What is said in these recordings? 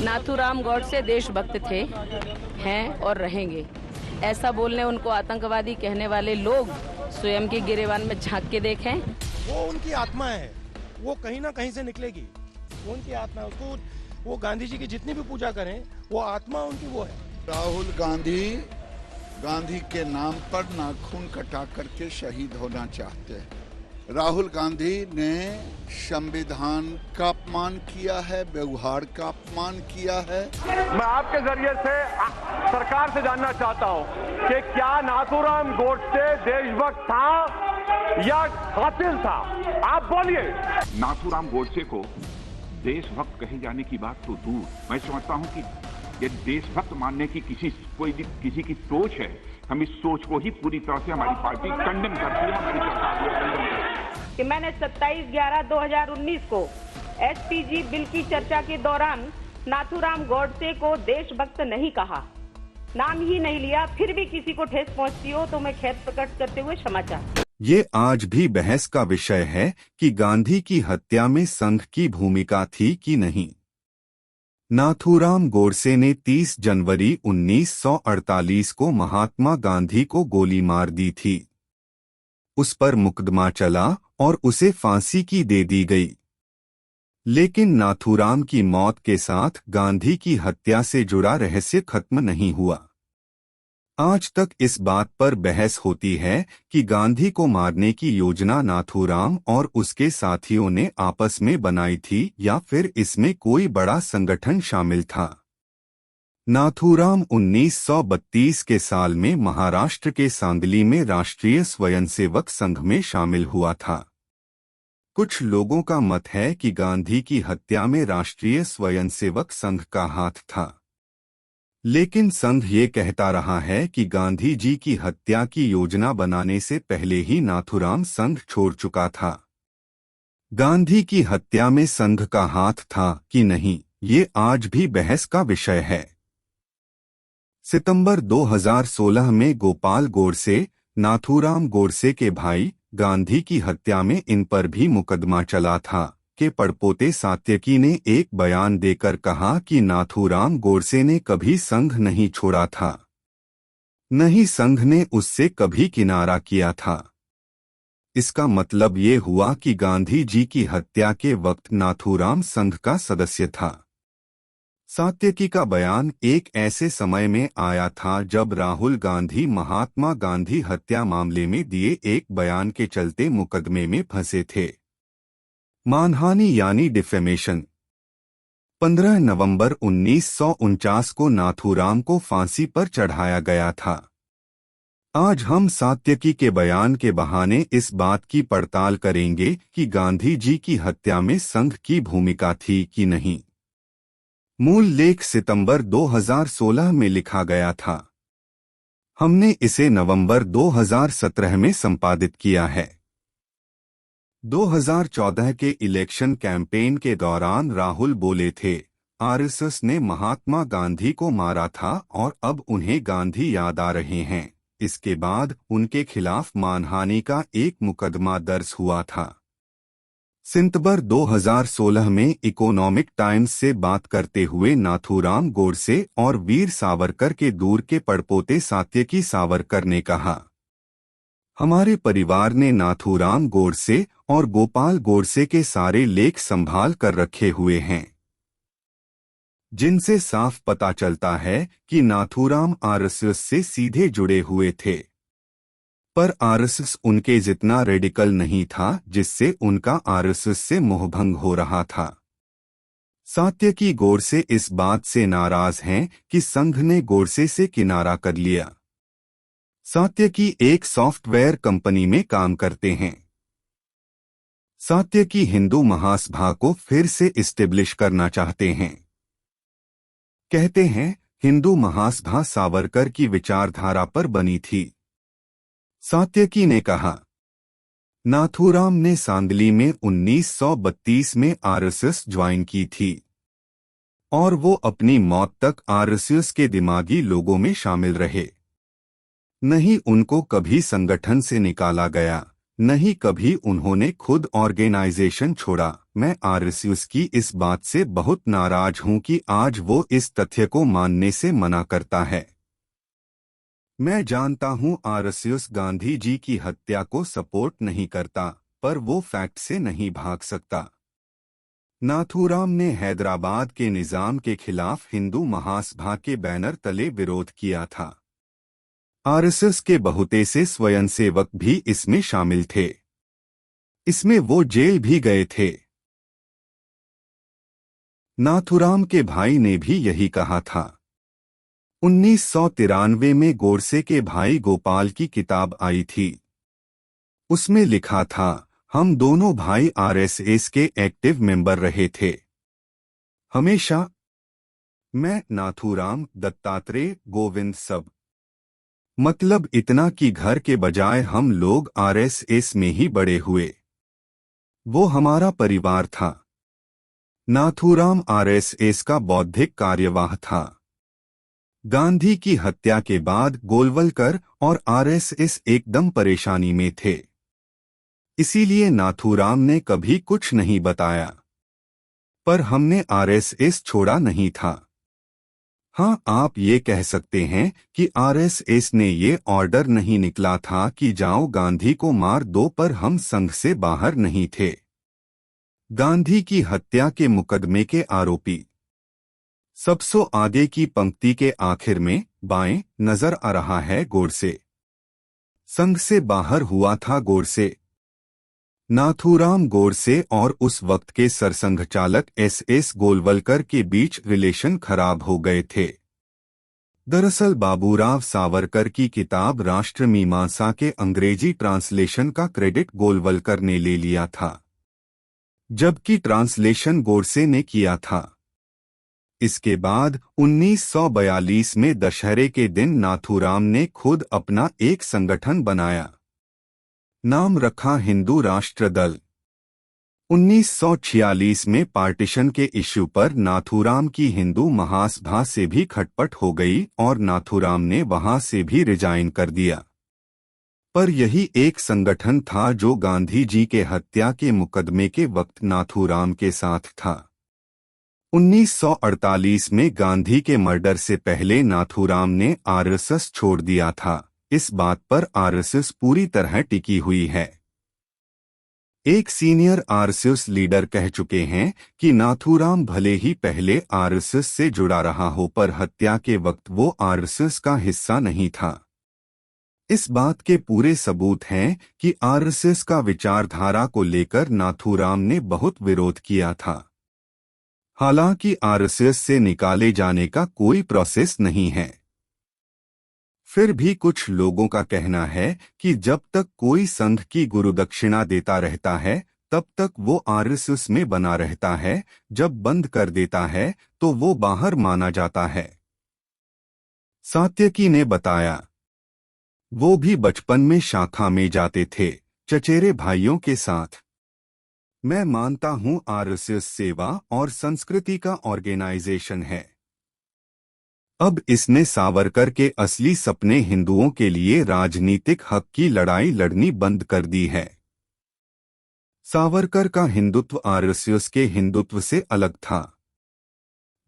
नाथूराम गौडसे देशभक्त थे, हैं और रहेंगे। ऐसा बोलने उनको आतंकवादी कहने वाले लोग स्वयं के गिरेबान में झांक के देखें। वो उनकी आत्मा है, वो कहीं ना कहीं से निकलेगी। वो उनकी आत्मा है, उसको वो गांधी जी की जितनी भी पूजा करें, वो आत्मा उनकी वो है। राहुल गांधी के नाम पर नाखून कटा करके शहीद होना चाहते हैं। राहुल गांधी ने संविधान का अपमान किया है, व्यवहार का अपमान किया है। मैं आपके जरिए से सरकार से जानना चाहता हूं कि क्या नाथूराम गोडसे देशभक्त था या कातिल था? आप बोलिए। नाथूराम गोडसे को देशभक्त कहे जाने की बात तो दूर, मैं समझता हूं कि ये देशभक्त मानने की किसी की सोच है। हम इस सोच को ही पूरी तरह से हमारी पार्टी कंडेम करती है, हमारी सरकार भी कंडेम करती है। कि मैंने 27/11/2019 को एसपीजी बिल की चर्चा के दौरान नाथूराम गौडसे को देशभक्त नहीं कहा, नाम ही नहीं लिया, फिर भी किसी को ठेस पहुंचती हो तो मैं खेद प्रकट करते हुए क्षमा चाहती हूं। ये आज भी बहस का विषय है कि गांधी की हत्या में संघ की भूमिका थी कि नहीं। नाथूराम गोडसे ने 30 जनवरी 1948 को महात्मा गांधी को गोली मार दी थी। उस पर मुकदमा चला और उसे फांसी की दे दी गई। लेकिन नाथूराम की मौत के साथ गांधी की हत्या से जुड़ा रहस्य खत्म नहीं हुआ। आज तक इस बात पर बहस होती है कि गांधी को मारने की योजना नाथूराम और उसके साथियों ने आपस में बनाई थी या फिर इसमें कोई बड़ा संगठन शामिल था। नाथूराम 1932 के साल में महाराष्ट्र के सांगली में राष्ट्रीय स्वयंसेवक संघ में शामिल हुआ था। कुछ लोगों का मत है कि गांधी की हत्या में राष्ट्रीय स्वयंसेवक संघ का हाथ था, लेकिन संघ ये कहता रहा है कि गांधी जी की हत्या की योजना बनाने से पहले ही नाथूराम संघ छोड़ चुका था। गांधी की हत्या में संघ का हाथ था कि नहीं, ये आज भी बहस का विषय है। सितंबर 2016 में गोपाल गोडसे, नाथूराम गोडसे के भाई, गांधी की हत्या में इन पर भी मुकदमा चला था के पड़पोते सात्यकी ने एक बयान देकर कहा कि नाथूराम गोडसे ने कभी संघ नहीं छोड़ा था, न ही संघ ने उससे कभी किनारा किया था। इसका मतलब ये हुआ कि गांधी जी की हत्या के वक्त नाथूराम संघ का सदस्य था। सात्यकी का बयान एक ऐसे समय में आया था जब राहुल गांधी महात्मा गांधी हत्या मामले में दिए एक बयान के चलते मुकदमे में फंसे थे। मानहानि यानी डिफेमेशन। 15 नवंबर 1949 को नाथूराम को फांसी पर चढ़ाया गया था। आज हम सात्यकी के बयान के बहाने इस बात की पड़ताल करेंगे कि गांधी जी की हत्या में संघ की भूमिका थी कि नहीं। मूल लेख सितंबर 2016 में लिखा गया था। हमने इसे नवंबर 2017 में संपादित किया है। 2014 के इलेक्शन कैंपेन के दौरान राहुल बोले थे, आरएसएस ने महात्मा गांधी को मारा था और अब उन्हें गांधी याद आ रहे हैं। इसके बाद उनके खिलाफ मानहानि का एक मुकदमा दर्ज हुआ था। सितंबर 2016 में इकोनॉमिक टाइम्स से बात करते हुए नाथूराम गोडसे और वीर सावरकर के दूर के पड़पोते सात्यकी सावरकर ने कहा, हमारे परिवार ने नाथूराम गोडसे और गोपाल गोडसे के सारे लेख संभाल कर रखे हुए हैं, जिनसे साफ पता चलता है कि नाथूराम आरएसएस से सीधे जुड़े हुए थे। पर आरएसएस उनके जितना रेडिकल नहीं था जिससे उनका आरएसएस से मोहभंग हो रहा था। सात्यकी गोडसे इस बात से नाराज हैं कि संघ ने गोडसे से किनारा कर लिया। सात्यकी एक सॉफ्टवेयर कंपनी में काम करते हैं। सात्यकी हिंदू महासभा को फिर से इस्टेब्लिश करना चाहते हैं। कहते हैं, हिंदू महासभा सावरकर की विचारधारा पर बनी थी। सात्यकी ने कहा, नाथूराम ने सांगली में 1932 में आरएसएस ज्वाइन की थी और वो अपनी मौत तक आरएसएस के दिमागी लोगों में शामिल रहे। नहीं उनको कभी संगठन से निकाला गया, नहीं कभी उन्होंने खुद ऑर्गेनाइजेशन छोड़ा। मैं आरएसएस की इस बात से बहुत नाराज हूं कि आज वो इस तथ्य को मानने से मना करता है। मैं जानता हूं आरएसएस गांधी जी की हत्या को सपोर्ट नहीं करता, पर वो फैक्ट से नहीं भाग सकता। नाथूराम ने हैदराबाद के निजाम के खिलाफ हिंदू महासभा के बैनर तले विरोध किया था। आरएसएस के बहुतेरे स्वयंसेवक भी इसमें शामिल थे। इसमें वो जेल भी गए थे। नाथूराम के भाई ने भी यही कहा था। 1993 में गोडसे के भाई गोपाल की किताब आई थी। उसमें लिखा था, हम दोनों भाई आरएसएस के एक्टिव मेंबर रहे थे हमेशा। मैं, नाथूराम, दत्तात्रेय, गोविंद सब। मतलब इतना कि घर के बजाय हम लोग आरएसएस में ही बड़े हुए। वो हमारा परिवार था। नाथूराम आरएसएस का बौद्धिक कार्यवाह था। गांधी की हत्या के बाद गोलवलकर और आरएसएस एकदम परेशानी में थे। इसीलिए नाथूराम ने कभी कुछ नहीं बताया। पर हमने आरएसएस छोड़ा नहीं था। हाँ, आप ये कह सकते हैं कि आरएसएस ने ये ऑर्डर नहीं निकला था कि जाओ गांधी को मार दो, पर हम संघ से बाहर नहीं थे। गांधी की हत्या के मुकदमे के आरोपी सबसे आगे की पंक्ति के आखिर में बाएं नजर आ रहा है गोडसे। संघ से बाहर हुआ था गोडसे। नाथूराम गोडसे और उस वक्त के सरसंघ चालक एस गोलवलकर के बीच रिलेशन खराब हो गए थे। दरअसल बाबूराव सावरकर की किताब राष्ट्रमीमांसा के अंग्रेजी ट्रांसलेशन का क्रेडिट गोलवलकर ने ले लिया था, जबकि ट्रांसलेशन गोडसे ने किया था। इसके बाद 1942 में दशहरे के दिन नाथूराम ने खुद अपना एक संगठन बनाया। नाम रखा हिंदू राष्ट्र दल। 1946 में पार्टीशन के इश्यू पर नाथूराम की हिंदू महासभा से भी खटपट हो गई और नाथूराम ने वहां से भी रिजाइन कर दिया। पर यही एक संगठन था जो गांधी जी के हत्या के मुकदमे के वक्त नाथूराम के साथ था। 1948 में गांधी के मर्डर से पहले नाथूराम ने आरएसएस छोड़ दिया था। इस बात पर आरएसएस पूरी तरह टिकी हुई है। एक सीनियर आरएसएस लीडर कह चुके हैं कि नाथूराम भले ही पहले आरएसएस से जुड़ा रहा हो, पर हत्या के वक्त वो आरएसएस का हिस्सा नहीं था। इस बात के पूरे सबूत हैं कि आरएसएस का विचारधारा को लेकर नाथूराम ने बहुत विरोध किया था। हालांकि आरएसएस से निकाले जाने का कोई प्रोसेस नहीं है। फिर भी कुछ लोगों का कहना है कि जब तक कोई संघ की गुरुदक्षिणा देता रहता है तब तक वो आरएसएस में बना रहता है, जब बंद कर देता है तो वो बाहर माना जाता है। सात्यकी ने बताया, वो भी बचपन में शाखा में जाते थे चचेरे भाइयों के साथ। मैं मानता हूं आरएसएस सेवा और संस्कृति का ऑर्गेनाइजेशन है। अब इसने सावरकर के असली सपने हिंदुओं के लिए राजनीतिक हक की लड़ाई लड़नी बंद कर दी है। सावरकर का हिंदुत्व आरएसएस के हिंदुत्व से अलग था।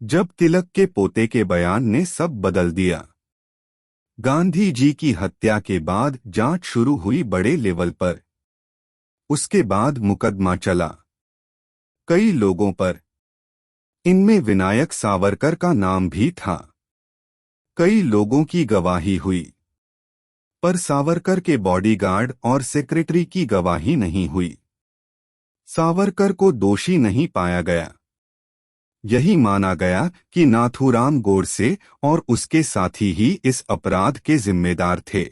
जब तिलक के पोते के बयान ने सब बदल दिया। गांधी जी की हत्या के बाद जांच शुरू हुई बड़े लेवल पर। उसके बाद मुकदमा चला कई लोगों पर। इनमें विनायक सावरकर का नाम भी था। कई लोगों की गवाही हुई, पर सावरकर के बॉडीगार्ड और सेक्रेटरी की गवाही नहीं हुई। सावरकर को दोषी नहीं पाया गया। यही माना गया कि नाथूराम गोडसे और उसके साथी ही इस अपराध के जिम्मेदार थे।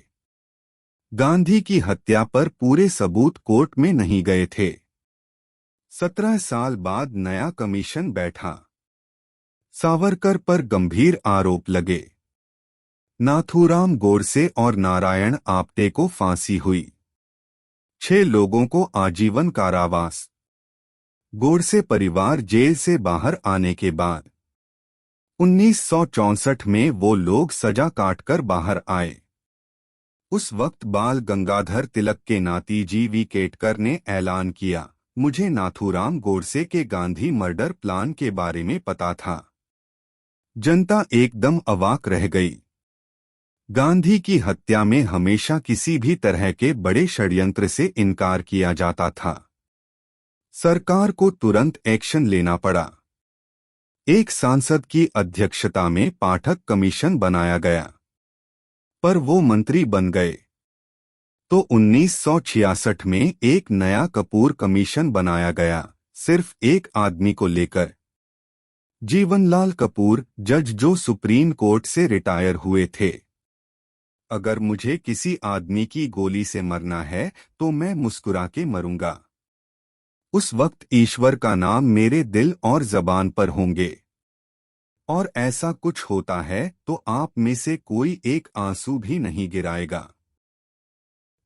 गांधी की हत्या पर पूरे सबूत कोर्ट में नहीं गए थे। 17 साल बाद नया कमीशन बैठा। सावरकर पर गंभीर आरोप लगे। नाथूराम गोडसे और नारायण आप्टे को फांसी हुई। 6 लोगों को आजीवन कारावास। गोडसे परिवार जेल से बाहर आने के बाद 1964 में वो लोग सजा काटकर बाहर आए। उस वक्त बाल गंगाधर तिलक के नाती जी.वी. केटकर ने ऐलान किया, मुझे नाथूराम गोडसे के गांधी मर्डर प्लान के बारे में पता था। जनता एकदम अवाक रह गई। गांधी की हत्या में हमेशा किसी भी तरह के बड़े षड्यंत्र से इनकार किया जाता था। सरकार को तुरंत एक्शन लेना पड़ा। एक सांसद की अध्यक्षता में पाठक कमीशन बनाया गया, पर वो मंत्री बन गए। तो 1966 में एक नया कपूर कमीशन बनाया गया, सिर्फ एक आदमी को लेकर। जीवनलाल कपूर, जज जो सुप्रीम कोर्ट से रिटायर हुए थे। अगर मुझे किसी आदमी की गोली से मरना है तो मैं मुस्कुरा के मरूंगा। उस वक्त ईश्वर का नाम मेरे दिल और जबान पर होंगे, और ऐसा कुछ होता है तो आप में से कोई एक आंसू भी नहीं गिराएगा।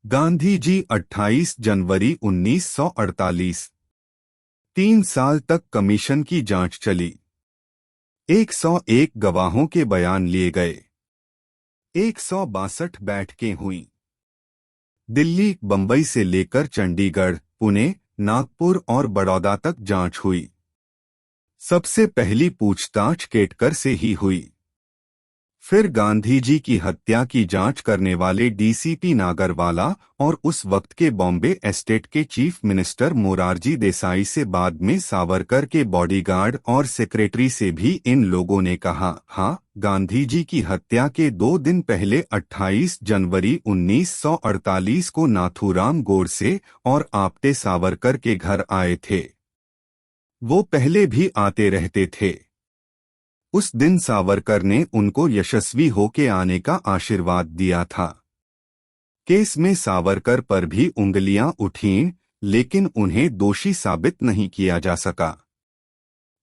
गांधी जी 28 जनवरी 1948। 3 साल तक कमीशन की जांच चली। 101 गवाहों के बयान लिए गए। 162 बैठकें हुईं। दिल्ली, बंबई से लेकर चंडीगढ़, पुणे, नागपुर और बड़ौदा तक जांच हुई। सबसे पहली पूछताछ केटकर से ही हुई। फिर गांधी जी की हत्या की जांच करने वाले डीसीपी नागरवाला और उस वक्त के बॉम्बे एस्टेट के चीफ मिनिस्टर मोरारजी देसाई से, बाद में सावरकर के बॉडीगार्ड और सेक्रेटरी से भी इन लोगों ने कहा, हाँ, गांधी जी की हत्या के 2 दिन पहले 28 जनवरी 1948 को नाथूराम गोडसे और आप्टे सावरकर के घर आए थे। वो पहले भी आते रहते थे। उस दिन सावरकर ने उनको यशस्वी होके आने का आशीर्वाद दिया था। केस में सावरकर पर भी उंगलियां उठीं, लेकिन उन्हें दोषी साबित नहीं किया जा सका।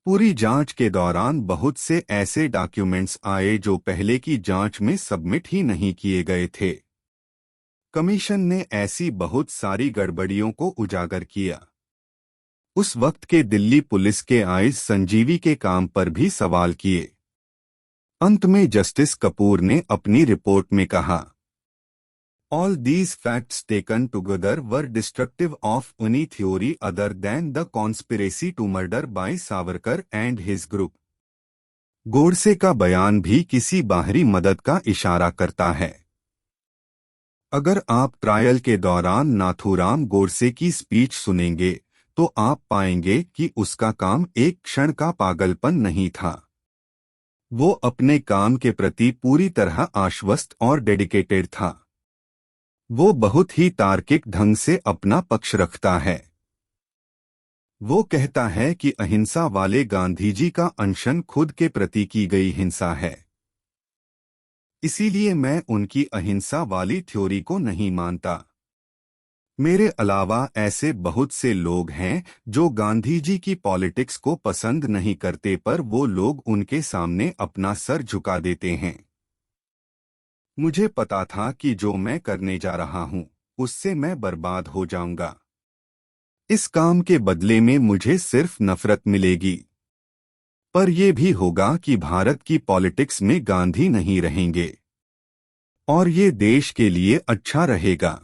पूरी जांच के दौरान बहुत से ऐसे डॉक्यूमेंट्स आए जो पहले की जांच में सबमिट ही नहीं किए गए थे। कमीशन ने ऐसी बहुत सारी गड़बड़ियों को उजागर किया। उस वक्त के दिल्ली पुलिस के आईजी संजीवी के काम पर भी सवाल किए। अंत में जस्टिस कपूर ने अपनी रिपोर्ट में कहा, all these facts taken together were destructive of any theory other than the conspiracy to murder by Savarkar and his group. Godse का बयान भी किसी बाहरी मदद का इशारा करता है। अगर आप ट्रायल के दौरान नाथूराम गोडसे की स्पीच सुनेंगे तो आप पाएंगे कि उसका काम एक क्षण का पागलपन नहीं था। वो अपने काम के प्रति पूरी तरह आश्वस्त और डेडिकेटेड था। वो बहुत ही तार्किक ढंग से अपना पक्ष रखता है। वो कहता है कि अहिंसा वाले गांधी जी का अनशन खुद के प्रति की गई हिंसा है। इसीलिए मैं उनकी अहिंसा वाली थ्योरी को नहीं मानता। मेरे अलावा ऐसे बहुत से लोग हैं जो गांधी जी की पॉलिटिक्स को पसंद नहीं करते, पर वो लोग उनके सामने अपना सर झुका देते हैं। मुझे पता था कि जो मैं करने जा रहा हूं उससे मैं बर्बाद हो जाऊंगा। इस काम के बदले में मुझे सिर्फ नफरत मिलेगी, पर यह भी होगा कि भारत की पॉलिटिक्स में गांधी नहीं रहेंगे और ये देश के लिए अच्छा रहेगा।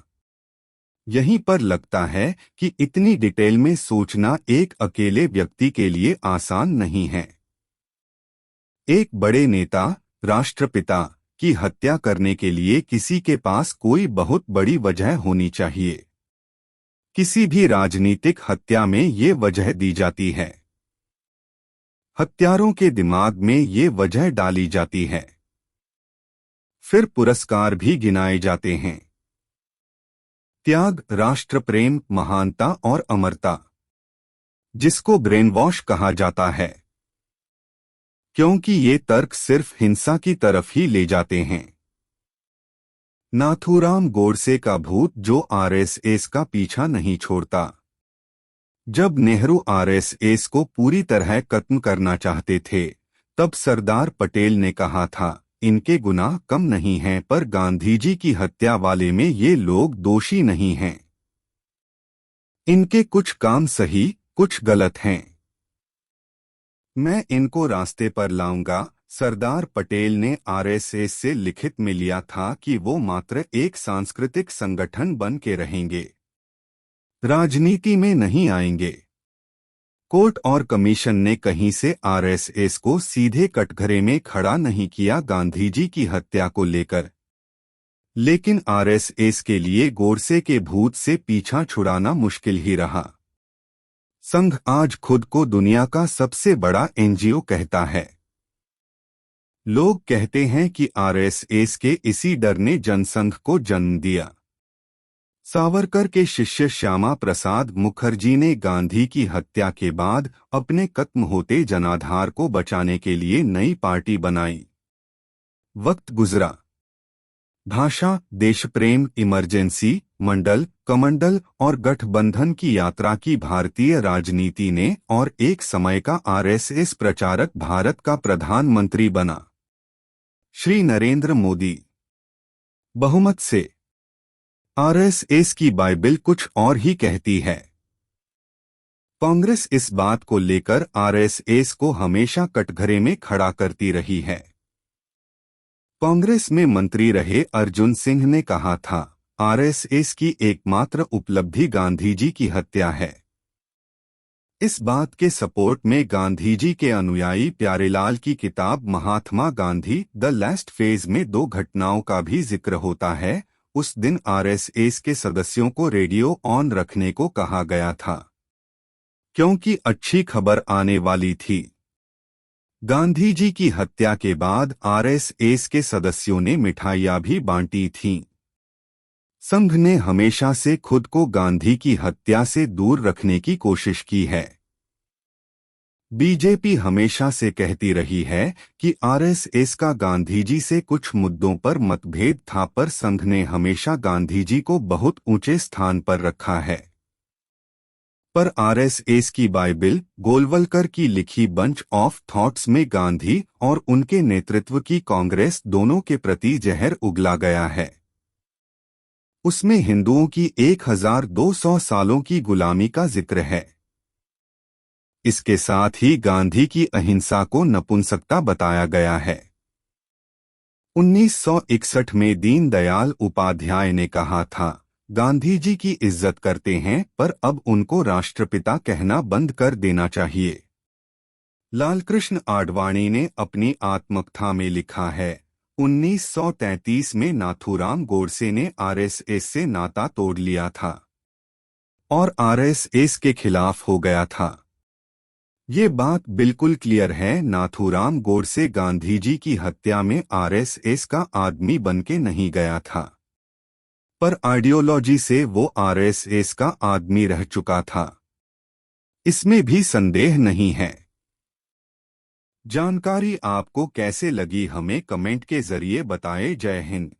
यहीं पर लगता है कि इतनी डिटेल में सोचना एक अकेले व्यक्ति के लिए आसान नहीं है। एक बड़े नेता, राष्ट्रपिता की हत्या करने के लिए किसी के पास कोई बहुत बड़ी वजह होनी चाहिए। किसी भी राजनीतिक हत्या में ये वजह दी जाती है। हत्यारों के दिमाग में ये वजह डाली जाती है। फिर पुरस्कार भी गिनाए जाते हैं। त्याग, राष्ट्र प्रेम, महानता और अमरता, जिसको ब्रेन वॉश कहा जाता है, क्योंकि ये तर्क सिर्फ हिंसा की तरफ ही ले जाते हैं। नाथूराम गोडसे का भूत जो आरएसएस का पीछा नहीं छोड़ता। जब नेहरू आरएसएस को पूरी तरह खत्म करना चाहते थे, तब सरदार पटेल ने कहा था, इनके गुनाह कम नहीं हैं, पर गांधी जी की हत्या वाले में ये लोग दोषी नहीं हैं। इनके कुछ काम सही, कुछ गलत हैं। मैं इनको रास्ते पर लाऊंगा, सरदार पटेल ने आरएसएस से लिखित में लिया था कि वो मात्र एक सांस्कृतिक संगठन बन के रहेंगे, राजनीति में नहीं आएंगे। कोर्ट और कमीशन ने कहीं से आरएसएस को सीधे कटघरे में खड़ा नहीं किया गांधी जी की हत्या को लेकर, लेकिन आरएसएस के लिए गोडसे के भूत से पीछा छुड़ाना मुश्किल ही रहा। संघ आज खुद को दुनिया का सबसे बड़ा एनजीओ कहता है। लोग कहते हैं कि आरएसएस के इसी डर ने जनसंघ को जन्म दिया। सावरकर के शिष्य श्यामा प्रसाद मुखर्जी ने गांधी की हत्या के बाद अपने खत्म होते जनाधार को बचाने के लिए नई पार्टी बनाई। वक्त गुजरा, भाषा, देशप्रेम, इमरजेंसी, मंडल, कमंडल और गठबंधन की यात्रा की भारतीय राजनीति ने और एक समय का आरएसएस प्रचारक भारत का प्रधानमंत्री बना। श्री नरेंद्र मोदी बहुमत से। आरएसएस की बाइबिल कुछ और ही कहती है। कांग्रेस इस बात को लेकर आरएसएस को हमेशा कटघरे में खड़ा करती रही है। कांग्रेस में मंत्री रहे अर्जुन सिंह ने कहा था, आरएसएस की एकमात्र उपलब्धि गांधी जी की हत्या है। इस बात के सपोर्ट में गांधी जी के अनुयायी प्यारेलाल की किताब Mahatma Gandhi the last phase में 2 घटनाओं का भी जिक्र होता है। उस दिन आरएसएस के सदस्यों को रेडियो ऑन रखने को कहा गया था, क्योंकि अच्छी खबर आने वाली थी। गांधी जी की हत्या के बाद आरएसएस के सदस्यों ने मिठाइयां भी बांटी थीं। संघ ने हमेशा से खुद को गांधी की हत्या से दूर रखने की कोशिश की है। बीजेपी हमेशा से कहती रही है कि आरएसएस का गांधी जी से कुछ मुद्दों पर मतभेद था, पर संघ ने हमेशा गांधी जी को बहुत ऊंचे स्थान पर रखा है। पर आरएसएस की बाइबिल, गोलवलकर की लिखी बंच ऑफ थॉट्स में गांधी और उनके नेतृत्व की कांग्रेस दोनों के प्रति जहर उगला गया है। उसमें हिंदुओं की 1200 सालों की गुलामी का जिक्र है। इसके साथ ही गांधी की अहिंसा को नपुंसकता बताया गया है। 1961 में दीनदयाल उपाध्याय ने कहा था, गांधी जी की इज्जत करते हैं पर अब उनको राष्ट्रपिता कहना बंद कर देना चाहिए। लालकृष्ण आडवाणी ने अपनी आत्मकथा में लिखा है, 1933 में नाथूराम गोडसे ने आरएसएस से नाता तोड़ लिया था और आरएसएस के खिलाफ हो गया था। ये बात बिल्कुल क्लियर है, नाथूराम गोडसे गांधी जी की हत्या में आरएसएस का आदमी बनके नहीं गया था, पर आइडियोलॉजी से वो आरएसएस का आदमी रह चुका था। इसमें भी संदेह नहीं है। जानकारी आपको कैसे लगी हमें कमेंट के जरिए बताएं। जय हिंद।